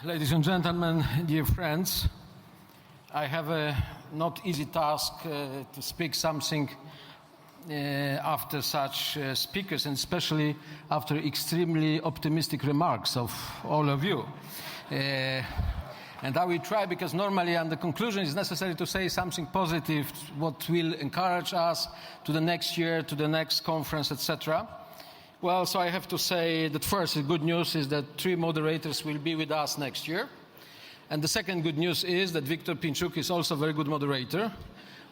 Ladies and gentlemen, dear friends, I have a not easy task to speak something after such speakers, and especially after extremely optimistic remarks of all of you. And I will try, because normally on the conclusion it's necessary to say something positive, what will encourage us to the next year, to the next conference, etc. Well, so I have to say that first, the good news is that 3 moderators will be with us next year. And the second good news is that Viktor Pinchuk is also a very good moderator.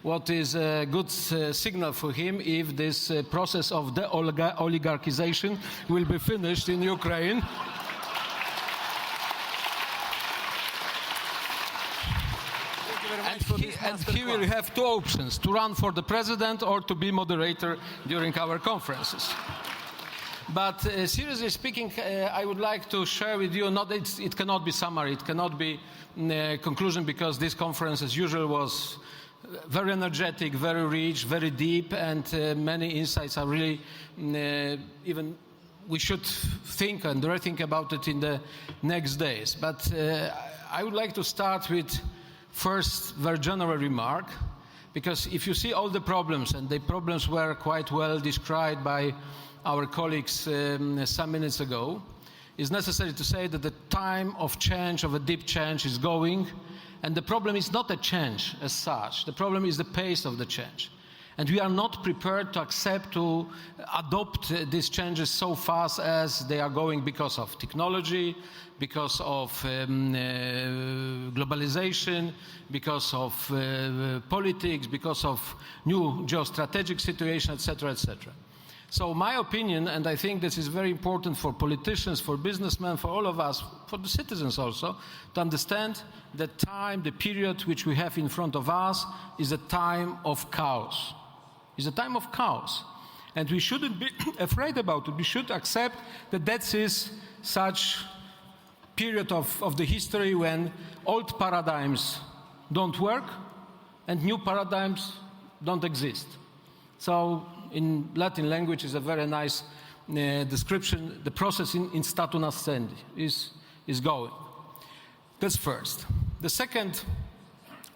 What is a good signal for him if this process of de-oligarchization will be finished in Ukraine. And he will have 2 options, to run for the president or to be moderator during our conferences. But seriously speaking, I would like to share with you, it cannot be summary, it cannot be conclusion, because this conference, as usual, was very energetic, very rich, very deep, and many insights are really, even we should think and rethink about it in the next days. But I would like to start with first very general remark, because if you see all the problems, and the problems were quite well described by our colleagues some minutes ago, it's necessary to say that the time of change, of a deep change, is going, and the problem is not a change as such. The problem is the pace of the change. And we are not prepared to accept, to adopt these changes so fast as they are going, because of technology, because of globalization, because of politics, because of new geostrategic situation, etc., etc. So my opinion, and I think this is very important for politicians, for businessmen, for all of us, for the citizens also, to understand that time, the period which we have in front of us, is a time of chaos. It's a time of chaos. And we shouldn't be afraid about it. We should accept that that is such period of the history when old paradigms don't work and new paradigms don't exist. So in Latin language is a very nice description. The process in statu nascendi is going. That's first. The second,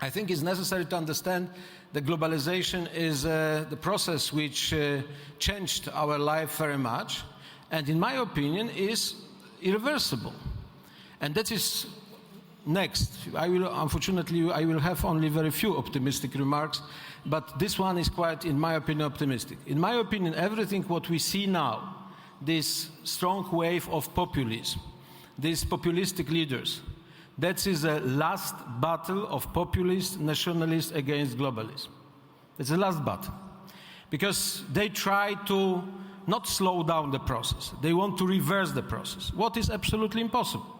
I think, is necessary to understand that globalization is the process which changed our life very much, and in my opinion is irreversible. And that is next. Unfortunately, I will have only very few optimistic remarks, but this one is quite, in my opinion, optimistic. In my opinion, everything what we see now, this strong wave of populism, these populistic leaders, that is the last battle of populist nationalists against globalism. It's the last battle. Because they try to not slow down the process. They want to reverse the process, what is absolutely impossible.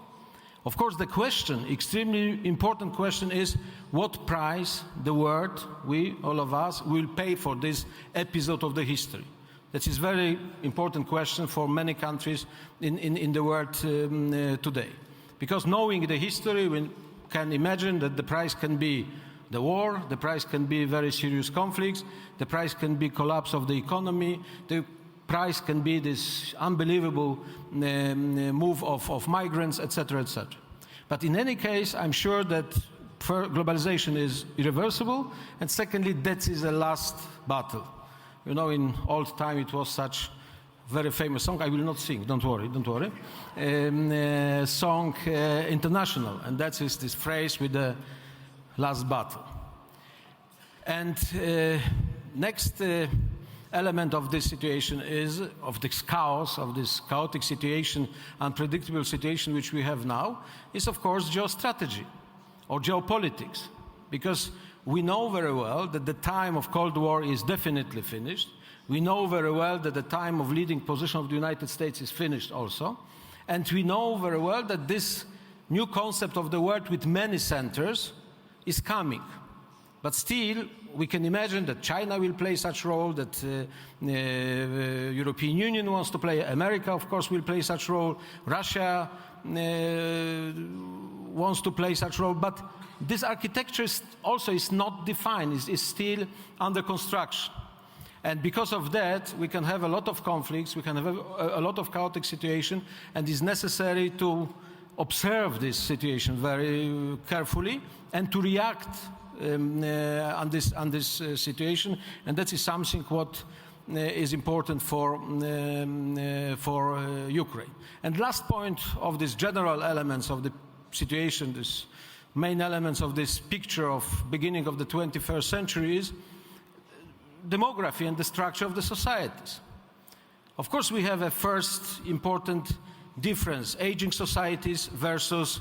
Of course, the question, extremely important question, is what price the world, we, all of us, will pay for this episode of the history. That is a very important question for many countries in the world today. Because knowing the history, we can imagine that the price can be the war, the price can be very serious conflicts, the price can be collapse of the economy, the price can be this unbelievable move of migrants, etc., etc. But in any case, I'm sure that globalization is irreversible, and secondly, that is the last battle. You know, in old time it was such very famous song, I will not sing, don't worry, song International, and that is this phrase with the last battle. And next element of this situation is, of this chaos, of this chaotic situation, unpredictable situation which we have now, is of course geostrategy or geopolitics. Because we know very well that the time of Cold War is definitely finished. We know very well that the time of leading position of the United States is finished also. And we know very well that this new concept of the world with many centers is coming. But still, we can imagine that China will play such role, that European Union wants to play, America, of course, will play such role, Russia wants to play such role, but this architecture also is not defined, is still under construction. And because of that, we can have a lot of conflicts, we can have a lot of chaotic situation, and it's necessary to observe this situation very carefully and to react on this situation, and that is something what is important for Ukraine. And last point of these general elements of the situation, this main elements of this picture of beginning of the 21st century is demography and the structure of the societies. Of course, we have a first important difference, aging societies versus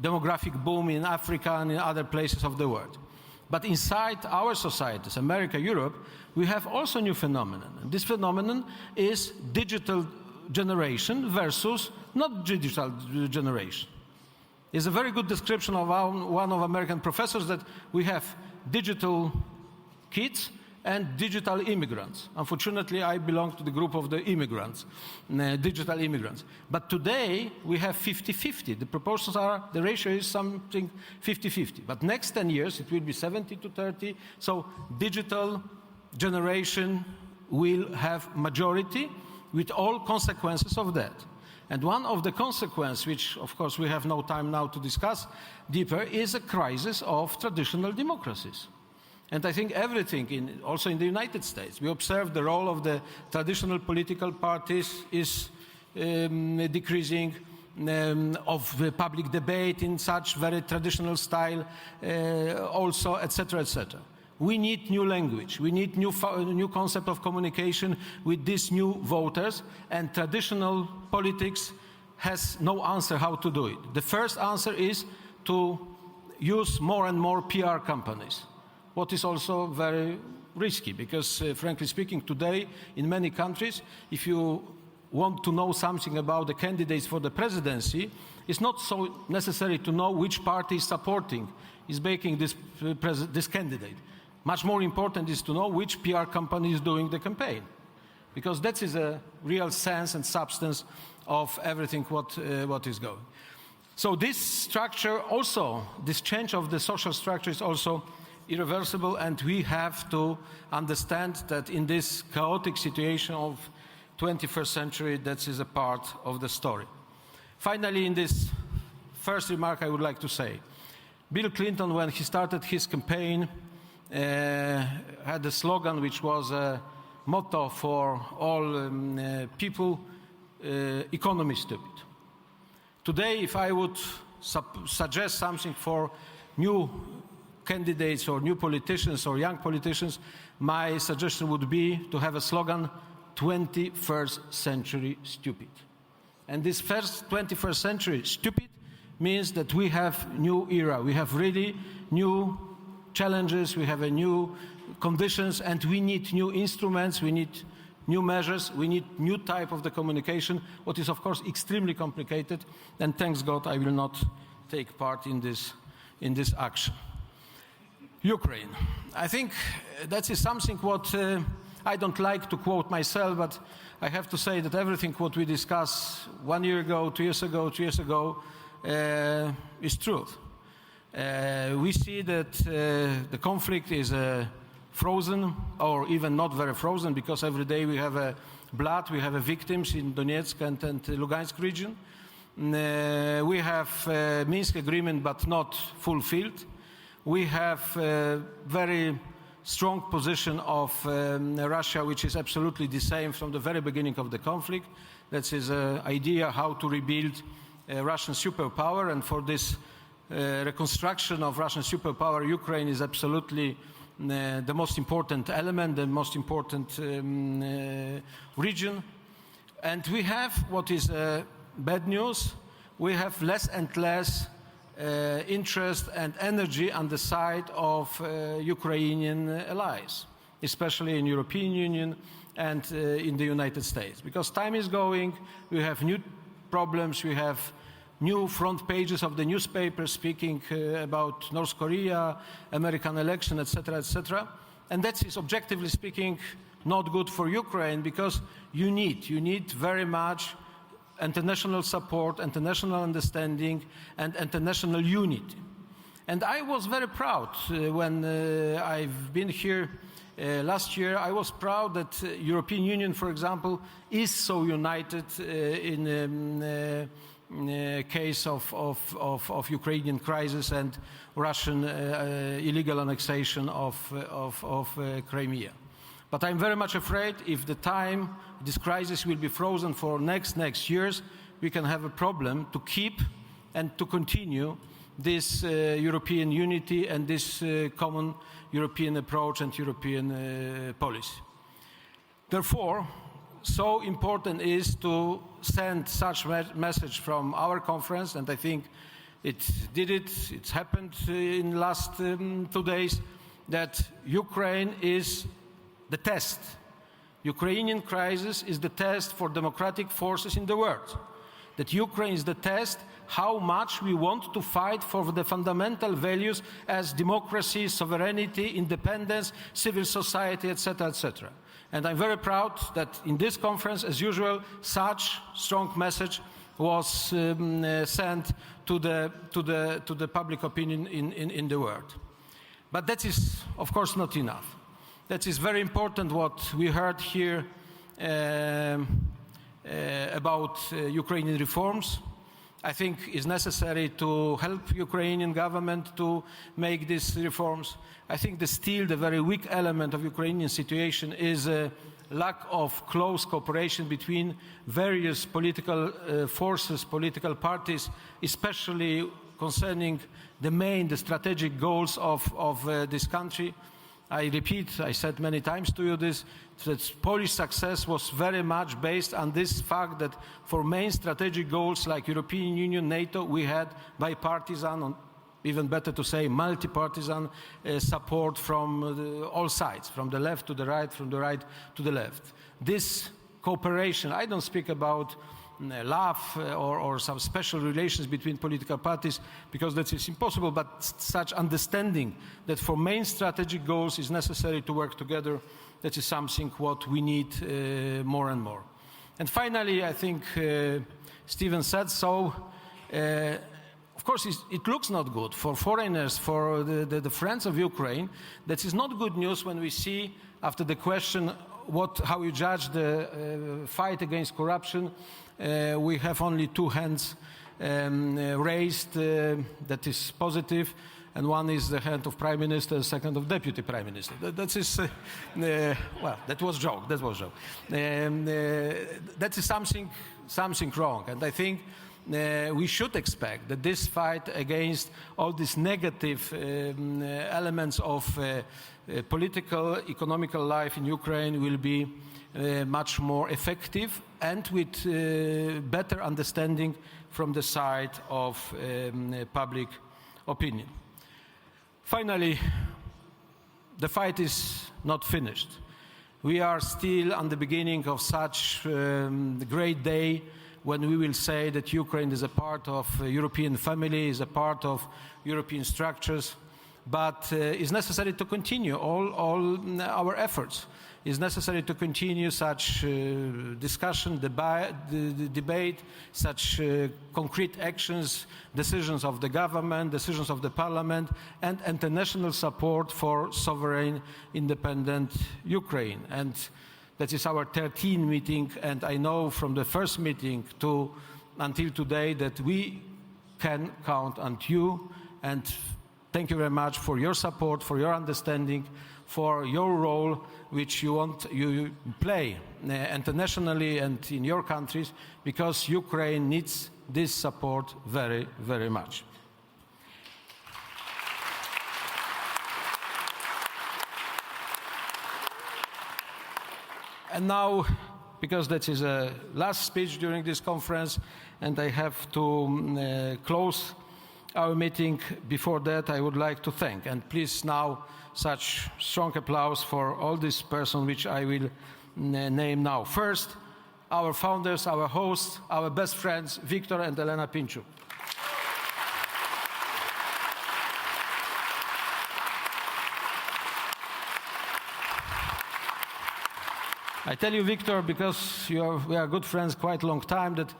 demographic boom in Africa and in other places of the world. But inside our societies, America, Europe, we have also a new phenomenon. And this phenomenon is digital generation versus not digital generation. It's a very good description of one of American professors that we have digital kids and digital immigrants. Unfortunately, I belong to the group of the immigrants, digital immigrants. But today, we have 50-50. The proportions are, the ratio is something 50-50. But next 10 years, it will be 70-30. So digital generation will have majority with all consequences of that. And one of the consequences, which of course we have no time now to discuss deeper, is a crisis of traditional democracies. And I think everything, also in the United States, we observe the role of the traditional political parties is decreasing, of the public debate in such very traditional style, also, etc., etc. We need new language. We need new concept of communication with these new voters, and traditional politics has no answer how to do it. The first answer is to use more and more PR companies, what is also very risky because, frankly speaking, today in many countries, if you want to know something about the candidates for the presidency, it's not so necessary to know which party is supporting, is backing this candidate. Much more important is to know which PR company is doing the campaign, because that is a real sense and substance of everything what is going. So this structure also, this change of the social structure is also irreversible, and we have to understand that in this chaotic situation of 21st century, that is a part of the story. Finally, in this first remark, I would like to say, Bill Clinton, when he started his campaign, had a slogan which was a motto for all people, economy stupid. Today, if I would suggest something for new candidates or new politicians or young politicians, my suggestion would be to have a slogan, 21st century stupid. And this first 21st century stupid means that we have new era, we have really new challenges, we have a new conditions, and we need new instruments, we need new measures, we need new type of the communication, what is of course extremely complicated, and thanks God I will not take part in this action. Ukraine. I think that is something what I don't like to quote myself, but I have to say that everything what we discussed 1 year ago, 2 years ago, 3 years ago is truth. We see that the conflict is frozen, or even not very frozen, because every day we have blood, we have victims in Donetsk and Lugansk region. We have Minsk agreement, but not fulfilled. We have a very strong position of Russia, which is absolutely the same from the very beginning of the conflict. That is an idea how to rebuild Russian superpower, and for this reconstruction of Russian superpower, Ukraine is absolutely the most important element, the most important region. And we have, what is bad news, we have less and less interest and energy on the side of Ukrainian allies, especially in European Union and in the United States. Because time is going, we have new problems, we have new front pages of the newspapers speaking about North Korea, American election, etc., etc. And that is, objectively speaking, not good for Ukraine, because you need very much international support, international understanding, and international unity. And I was very proud when I've been here last year. I was proud that European Union, for example, is so united case of Ukrainian crisis and Russian illegal annexation of Crimea. But I'm very much afraid if the time this crisis will be frozen for next years, we can have a problem to keep and to continue this European unity and this common European approach and European policy. Therefore, so important is to send such message from our conference, and I think it's happened in the last 2 days, that Ukraine is the test. Ukrainian crisis is the test for democratic forces in the world. That Ukraine is the test how much we want to fight for the fundamental values as democracy, sovereignty, independence, civil society, etc., etc. And I'm very proud that in this conference, as usual, such strong message was sent to the public opinion in the world. But that is, of course, not enough. That is very important what we heard here about Ukrainian reforms. I think it's necessary to help Ukrainian government to make these reforms. I think still the very weak element of Ukrainian situation is a lack of close cooperation between various political forces, political parties, especially concerning the strategic goals of this country. I repeat, I said many times to you this, that Polish success was very much based on this fact that for main strategic goals like European Union, NATO, we had bipartisan, even better to say multi-partisan support from all sides, from the left to the right, from the right to the left. This cooperation, I don't speak about love or some special relations between political parties, because that is impossible, but such understanding that for main strategic goals is necessary to work together, that is something what we need more and more. And finally, I think Stephen said so, of course it looks not good for foreigners, for the friends of Ukraine. That is not good news when we see, after the question how you judge the fight against corruption, we have only 2 hands raised, that is positive, and one is the hand of Prime Minister, second of Deputy Prime Minister. That is, well, that was joke, that was joke. That is something wrong, and I think we should expect that this fight against all these negative elements of political, economical life in Ukraine will be much more effective and with better understanding from the side of public opinion. Finally, the fight is not finished. We are still on the beginning of such great day when we will say that Ukraine is a part of European family, is a part of European structures, but it's necessary to continue all our efforts. It's necessary to continue such discussion, debate, such concrete actions, decisions of the government, decisions of the parliament, and international support for sovereign, independent Ukraine. And that is our 13th meeting, and I know from the first meeting until today that we can count on you. And thank you very much for your support, for your understanding, for your role which you play internationally and in your countries, because Ukraine needs this support very, very much. And now, because that is a last speech during this conference, and I have to close our meeting, before that I would like to thank, and please now such strong applause for all these persons which I will name now. First, our founders, our hosts, our best friends, Victor and Elena Pinchuk. I tell you, Victor, because we are good friends quite a long time, that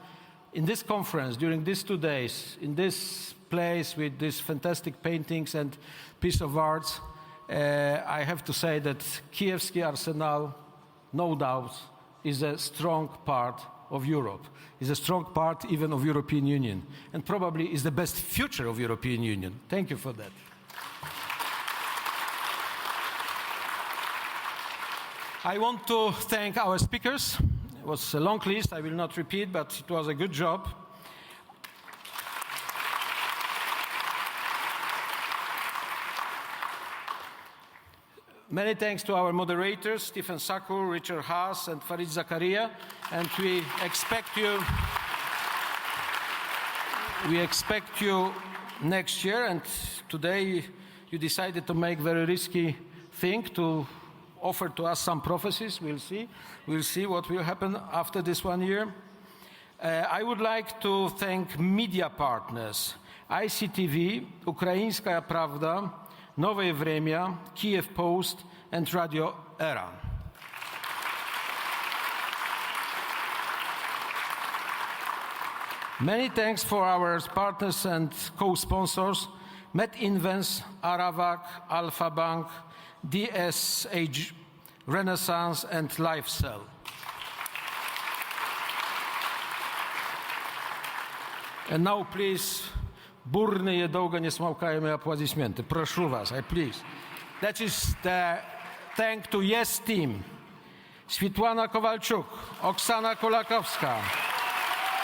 in this conference, during these 2 days, in this place with these fantastic paintings and piece of arts, I have to say that Kievsky Arsenal, no doubt, is a strong part of Europe, is a strong part even of European Union, and probably is the best future of European Union. Thank you for that. I want to thank our speakers. It was a long list, I will not repeat, but it was a good job. Many thanks to our moderators, Stephen Sakur, Richard Haas, and Farid Zakaria. And we expect you next year. And today you decided to make very risky thing to offer to us some prophecies. We'll see. We'll see what will happen after this 1 year. I would like to thank media partners, ICTV, Ukraińska Prawda, Nowe Vremya, Kiev Post, and Radio Era. Many thanks for our partners and co-sponsors, MedInvest, Aravac, Alpha Bank, DSH, Renaissance, and LifeCell. And now, please, burny jedouga nie smałkajmy aplodismenty. Proszę was, please. That is the thank to Yes Team. Switłana Kowalczuk, Oksana Kolakowska,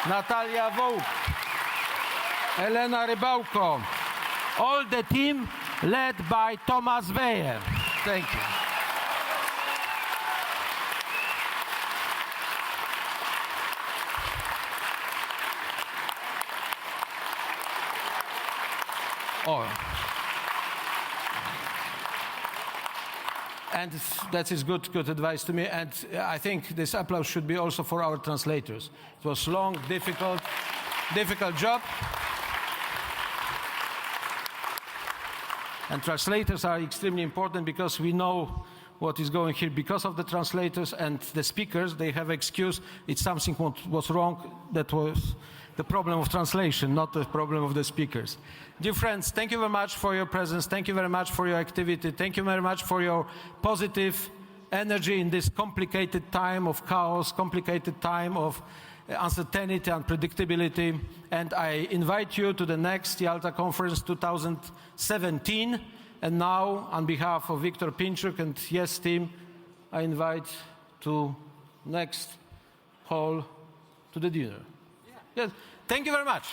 Natalia Wołk, Elena Rybałko, all the team led by Thomas Weyer. Thank you. Oh. And that is good advice to me. And I think this applause should be also for our translators. It was long, difficult job. And translators are extremely important because we know what is going here because of the translators, and the speakers, they have excuse. It's something what was wrong. That was the problem of translation, not the problem of the speakers. Dear friends, thank you very much for your presence. Thank you very much for your activity. Thank you very much for your positive energy in this complicated time of chaos, complicated time of uncertainty and unpredictability. And I invite you to the next Yalta Conference 2017. And now, on behalf of Viktor Pinchuk and Yes Team, I invite to next hall to the dinner. Yes. Thank you very much.